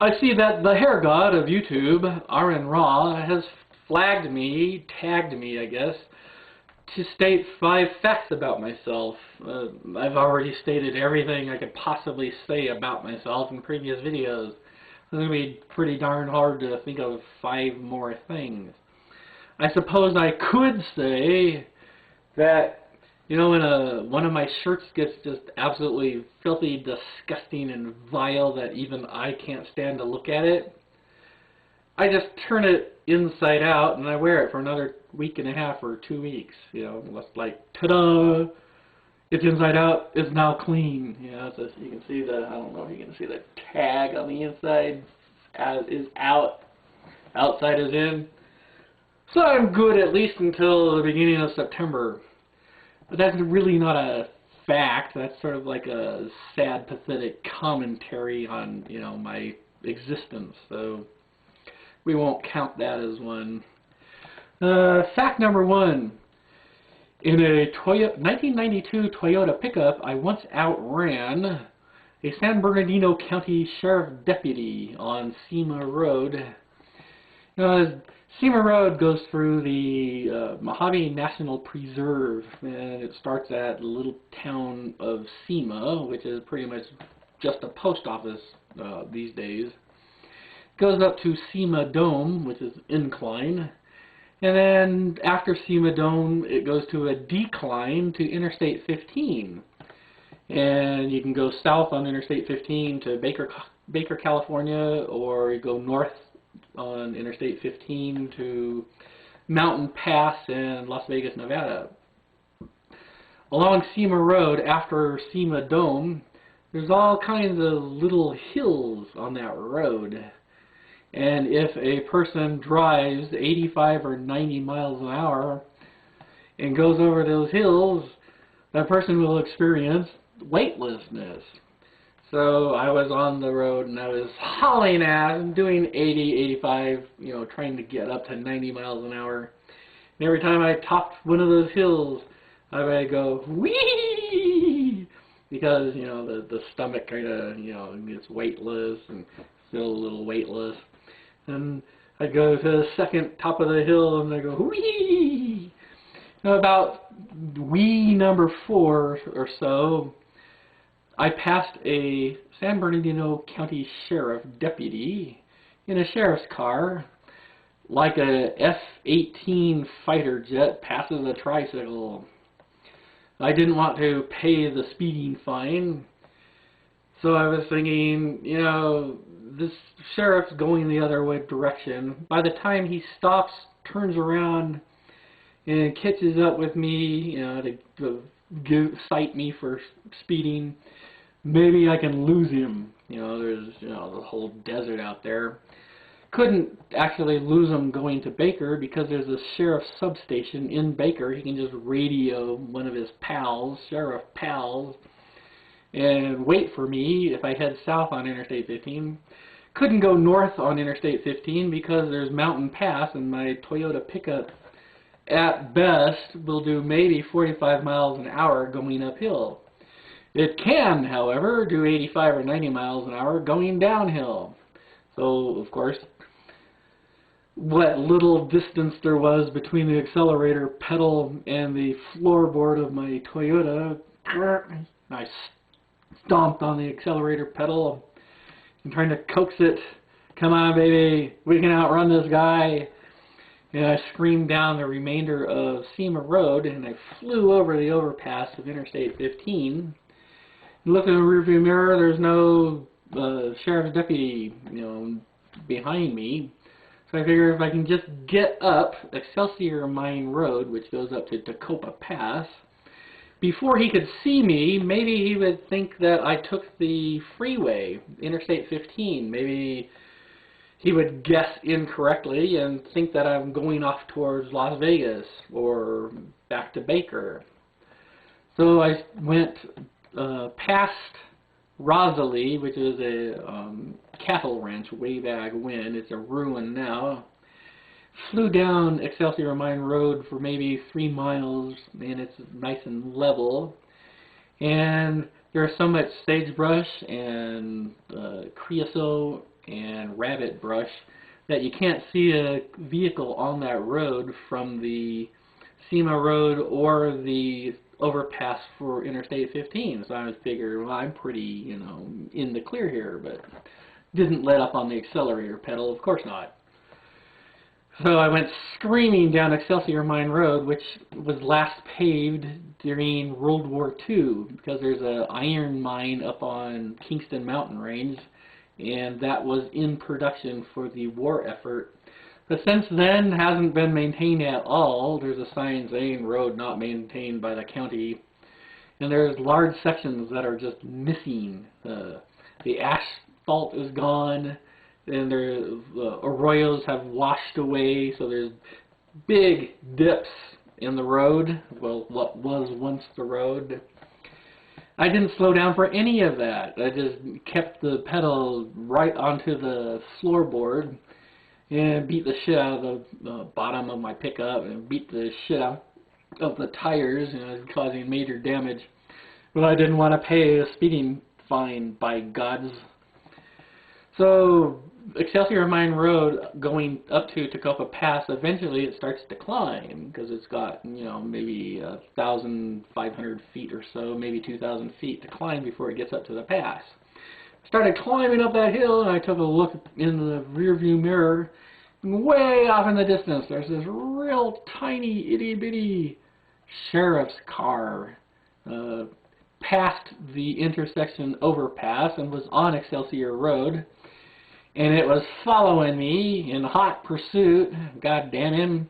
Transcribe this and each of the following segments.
I see that the hair god of YouTube, RN Raw, has flagged me, tagged me, I guess, to state 5 facts about myself. I've already stated everything I could possibly say about myself in previous videos. It's going to be pretty darn hard to think of 5 more things. I suppose I could say that, you know, when one of my shirts gets just absolutely filthy, disgusting, and vile that even I can't stand to look at it, I just turn it inside out and I wear it for another week and a half or 2 weeks. You know, it's like, ta-da! It's inside out. It's now clean. You know, so you can see the, I don't know if you can see the tag on the inside is out, outside is in. So I'm good at least until the beginning of September. But that's really not a fact. That's sort of like a sad, pathetic commentary on, you know, my existence. So we won't count that as one. Fact number 1. In a 1992 Toyota pickup, I once outran a San Bernardino County Sheriff Deputy on Sema Road. You know, Sema Road goes through the Mojave National Preserve, and it starts at the little town of Sema, which is pretty much just a post office these days. It goes up to Sema Dome, which is incline, and then after Sema Dome, it goes to a decline to Interstate 15. And you can go south on Interstate 15 to Baker, California, or you go north on Interstate 15 to Mountain Pass in Las Vegas, Nevada. Along Sema Road, after Sema Dome, there's all kinds of little hills on that road. And if a person drives 85 or 90 miles an hour and goes over those hills, that person will experience weightlessness. So I was on the road and I was hauling ass, doing 80, 85, you know, trying to get up to 90 miles an hour. And every time I topped one of those hills, I would go, whee! Because, you know, the stomach kind of, you know, gets weightless and feel a little weightless. And I'd go to the second top of the hill and I'd go, whee! You know, about wee number 4 or so, I passed a San Bernardino County Sheriff Deputy in a sheriff's car, like a F-18 fighter jet passes a tricycle. I didn't want to pay the speeding fine, so I was thinking, you know, this sheriff's going the other way direction. By the time he stops, turns around, and catches up with me, you know, to cite me for speeding, maybe I can lose him. You know, there's, you know, the whole desert out there. Couldn't actually lose him going to Baker because there's a sheriff's substation in Baker. He can just radio one of his pals, sheriff pals, and wait for me if I head south on Interstate 15. Couldn't go north on Interstate 15 because there's Mountain Pass, and my Toyota pickup at best will do maybe 45 miles an hour going uphill. It can, however, do 85 or 90 miles an hour going downhill. So, of course, what little distance there was between the accelerator pedal and the floorboard of my Toyota, I stomped on the accelerator pedal and trying to coax it. Come on, baby, we can outrun this guy. And I screamed down the remainder of Sema Road, and I flew over the overpass of Interstate 15. Look in the rearview mirror, there's no sheriff's deputy, you know, behind me. So I figure if I can just get up Excelsior Mine Road, which goes up to Tacopa Pass, before he could see me, maybe he would think that I took the freeway, Interstate 15. Maybe he would guess incorrectly and think that I'm going off towards Las Vegas or back to Baker. So I went past Rosalie, which is a cattle ranch way back when. It's a ruin now. Flew down Excelsior Mine Road for maybe 3 miles, and it's nice and level. And there's so much sagebrush and creosote and rabbit brush that you can't see a vehicle on that road from the SEMA road or the overpass for Interstate 15. So I was figuring, well, I'm pretty, you know, in the clear here, but didn't let up on the accelerator pedal, of course not. So I went screaming down Excelsior Mine Road, which was last paved during World War II, because there's an iron mine up on Kingston Mountain Range, and that was in production for the war effort. But since then, hasn't been maintained at all. There's a sign saying road not maintained by the county, and there's large sections that are just missing. The asphalt is gone, and the arroyos have washed away, so there's big dips in the road, well, what was once the road. I didn't slow down for any of that. I just kept the pedal right onto the floorboard and beat the shit out of the bottom of my pickup and beat the shit out of the tires, you know, causing major damage. But I didn't want to pay a speeding fine, by gods. So Excelsior Mine Road going up to Tacopa Pass, eventually it starts to climb, because it's got, you know, maybe 1,500 feet or so, maybe 2,000 feet to climb before it gets up to the pass. Started climbing up that hill, and I took a look in the rearview mirror, and way off in the distance there's this real tiny itty-bitty sheriff's car passed the intersection overpass and was on Excelsior Road. And it was following me in hot pursuit, god damn him,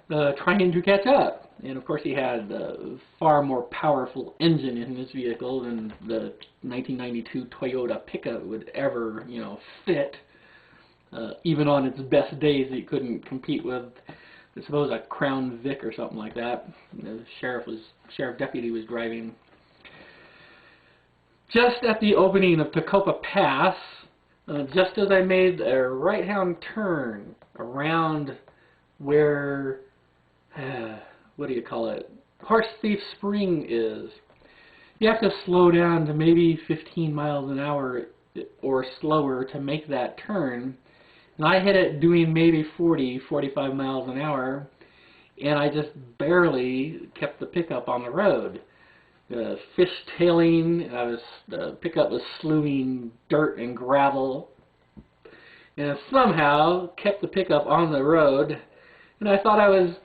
trying to catch up. And of course he had a far more powerful engine in his vehicle than the 1992 Toyota pickup would ever, you know, fit. Even on its best days, he couldn't compete with, I suppose, a Crown Vic or something like that. The sheriff deputy was driving. Just at the opening of Tacopa Pass, just as I made a right-hand turn around where, what do you call it, Horse Thief Spring is, you have to slow down to maybe 15 miles an hour or slower to make that turn. And I hit it doing maybe 40, 45 miles an hour, and I just barely kept the pickup on the road. Fishtailing, the pickup was slewing dirt and gravel, and somehow kept the pickup on the road, and I thought I was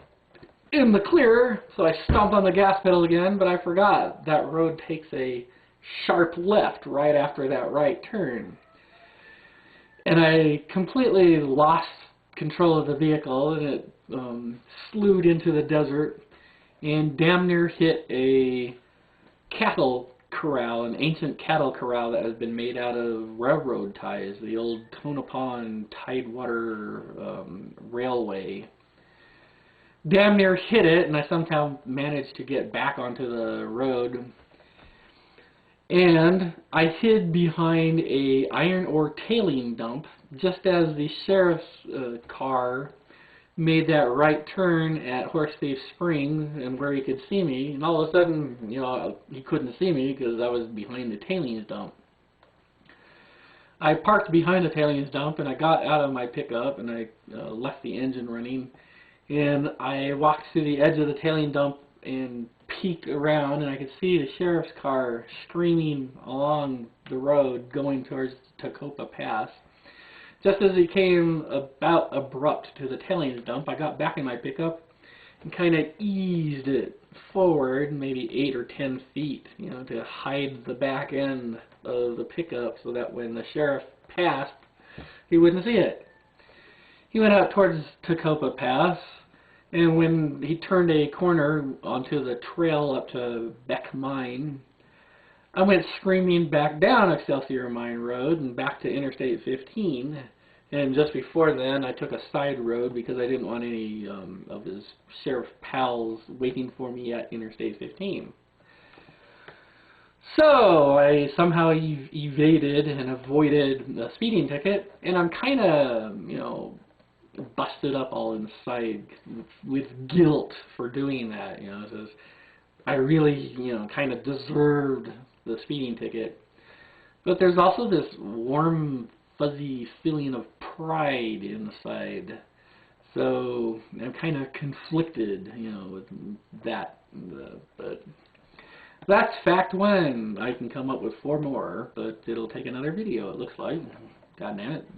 in the clear, so I stomped on the gas pedal again, but I forgot that road takes a sharp left right after that right turn. And I completely lost control of the vehicle, and it slewed into the desert and damn near hit a cattle corral, an ancient cattle corral that has been made out of railroad ties, the old Tonopah Tidewater Railway. Damn near hit it, and I somehow managed to get back onto the road. And I hid behind a iron ore tailing dump just as the sheriff's car made that right turn at Horse Thief Springs, and where he could see me, and all of a sudden, you know, he couldn't see me because I was behind the tailings dump. I parked behind the tailings dump, and I got out of my pickup, and I left the engine running, and I walked to the edge of the tailing dump and peeked around, and I could see the sheriff's car screaming along the road going towards Tacopa Pass. Just as it came about abrupt to the tailings dump, I got back in my pickup and kind of eased it forward, maybe 8 or 10 feet, you know, to hide the back end of the pickup so that when the sheriff passed, he wouldn't see it. He went out towards Tacopa Pass, and when he turned a corner onto the trail up to Beck Mine, I went screaming back down Excelsior Mine Road and back to Interstate 15. And just before then, I took a side road because I didn't want any of his sheriff pals waiting for me at Interstate 15. So I somehow evaded and avoided a speeding ticket, and I'm kind of, you know, busted up all inside with guilt for doing that. You know, says I really, you know, kind of deserved the speeding ticket. But there's also this warm fuzzy feeling of pride inside. So I'm kind of conflicted, you know, with that. But that's fact one. I can come up with 4 more, but it'll take another video, it looks like. God damn it.